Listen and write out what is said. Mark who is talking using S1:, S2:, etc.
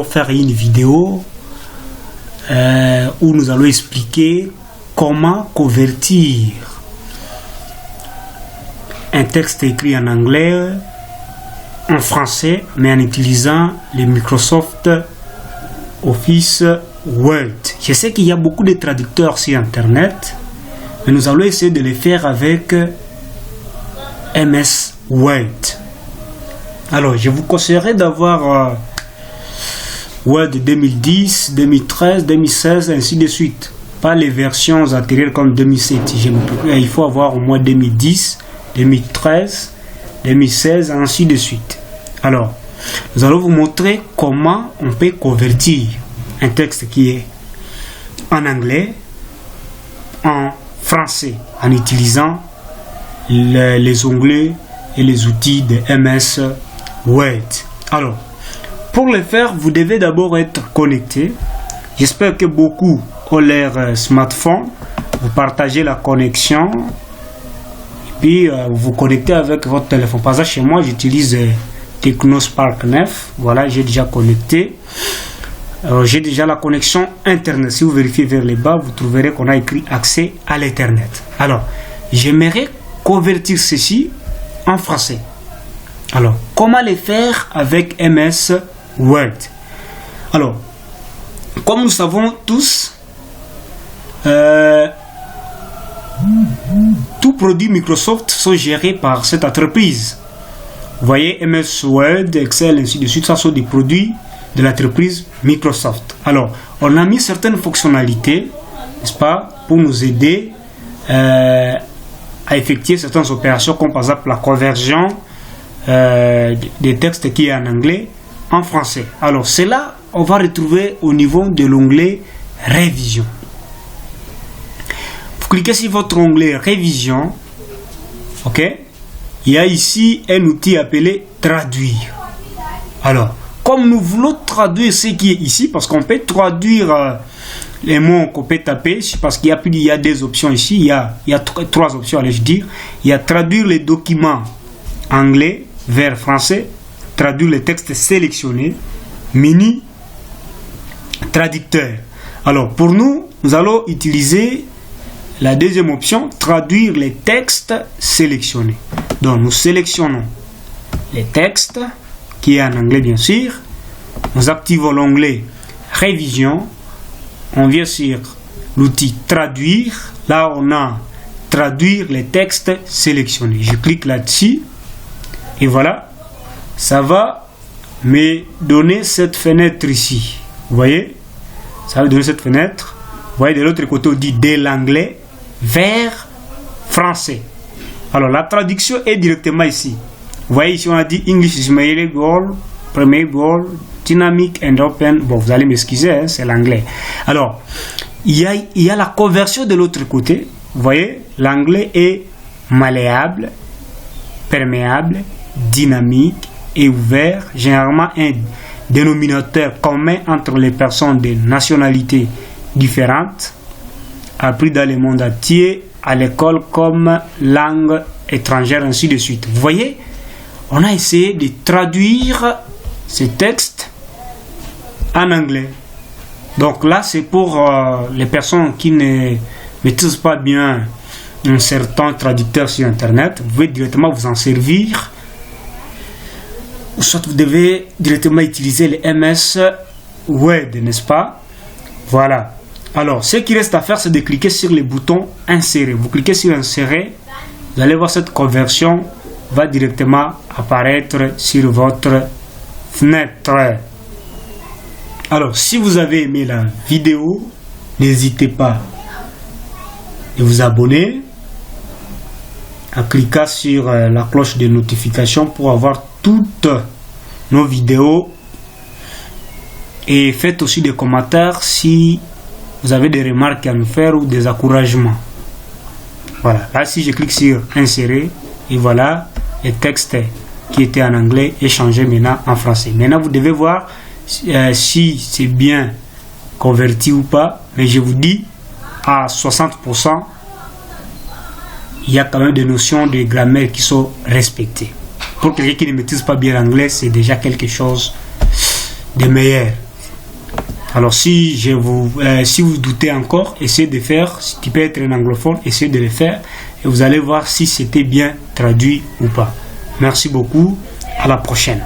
S1: Faire une vidéo où nous allons expliquer comment convertir un texte écrit en anglais en français, mais en utilisant les Microsoft Office Word. Je sais qu'il y a beaucoup de traducteurs sur Internet, mais nous allons essayer de les faire avec MS Word. Alors, je vous conseillerais d'avoir Word 2010, 2013, 2016, ainsi de suite. Pas les versions antérieures comme 2007. Il faut avoir au moins 2010, 2013, 2016, ainsi de suite. Alors, nous allons vous montrer comment on peut convertir un texte qui est en anglais en français en utilisant les onglets et les outils de MS Word. Alors, pour le faire, vous devez d'abord être connecté. J'espère que beaucoup ont leur smartphone. Vous partagez la connexion et puis vous vous connectez avec votre téléphone. Par exemple, chez moi, j'utilise Technospark 9. Voilà, j'ai déjà connecté. J'ai déjà la connexion Internet. Si vous vérifiez vers le bas, vous trouverez qu'on a écrit accès à l'Internet. Alors, j'aimerais convertir ceci en français. Alors, comment le faire avec MS Word? Alors, comme nous savons tous, tous produits Microsoft sont gérés par cette entreprise. Vous voyez, MS Word, Excel, ainsi de suite, ça sont des produits de l'entreprise Microsoft. Alors, on a mis certaines fonctionnalités, n'est-ce pas, pour nous aider à effectuer certaines opérations, comme par exemple la conversion des textes qui est en anglais en français. Alors, cela, on va retrouver au niveau de l'onglet Révision. Vous cliquez sur votre onglet Révision. OK? Il y a ici un outil appelé Traduire. Alors, comme nous voulons traduire ce qui est ici, parce qu'on peut traduire les mots qu'on peut taper, parce qu'il y a des options ici. Il y a trois options, allez-je dire. Il y a traduire les documents anglais vers français, traduire les textes sélectionnés, mini traducteur. Alors, pour nous, nous allons utiliser la deuxième option, traduire les textes sélectionnés. Donc, nous sélectionnons les textes, qui est en anglais bien sûr. Nous activons l'onglet Révision. On vient sur l'outil Traduire. Là, on a Traduire les textes sélectionnés. Je clique là-dessus. Et voilà, ça va me donner cette fenêtre ici. Vous voyez? Ça va me donner cette fenêtre. Vous voyez, de l'autre côté, on dit de l'anglais vers français. Alors, la traduction est directement ici. Vous voyez, ici, on a dit English is my goal, premier goal, dynamic and open. Bon, vous allez m'excuser, hein, c'est l'anglais. Alors, il y a la conversion de l'autre côté. Vous voyez, l'anglais est malléable, perméable, dynamique et ouvert, généralement un dénominateur commun entre les personnes de nationalités différentes, appris dans le monde entier, à l'école comme langue étrangère, ainsi de suite. Vous voyez, on a essayé de traduire ces textes en anglais. Donc là, c'est pour les personnes qui ne maîtrisent pas bien un certain traducteur sur Internet. Vous pouvez directement vous en servir. Ou soit vous devez directement utiliser le MS Word, n'est-ce pas? Voilà. Alors, ce qui reste à faire, c'est de cliquer sur le bouton Insérer. Vous cliquez sur Insérer, vous allez voir cette conversion va directement apparaître sur votre fenêtre. Alors, si vous avez aimé la vidéo, n'hésitez pas à vous abonner, à cliquer sur la cloche de notification pour avoir toutes nos vidéos, et faites aussi des commentaires si vous avez des remarques à nous faire ou des encouragements. Voilà, là si je clique sur Insérer, et voilà, le texte qui était en anglais est changé maintenant en français. Maintenant vous devez voir si c'est bien converti ou pas, mais je vous dis à 60%, il y a quand même des notions de grammaire qui sont respectées. Pour quelqu'un qui ne maîtrise pas bien l'anglais, c'est déjà quelque chose de meilleur. Alors si vous doutez encore, essayez de faire, si tu peux être un anglophone, essayez de le faire et vous allez voir si c'était bien traduit ou pas. Merci beaucoup, à la prochaine.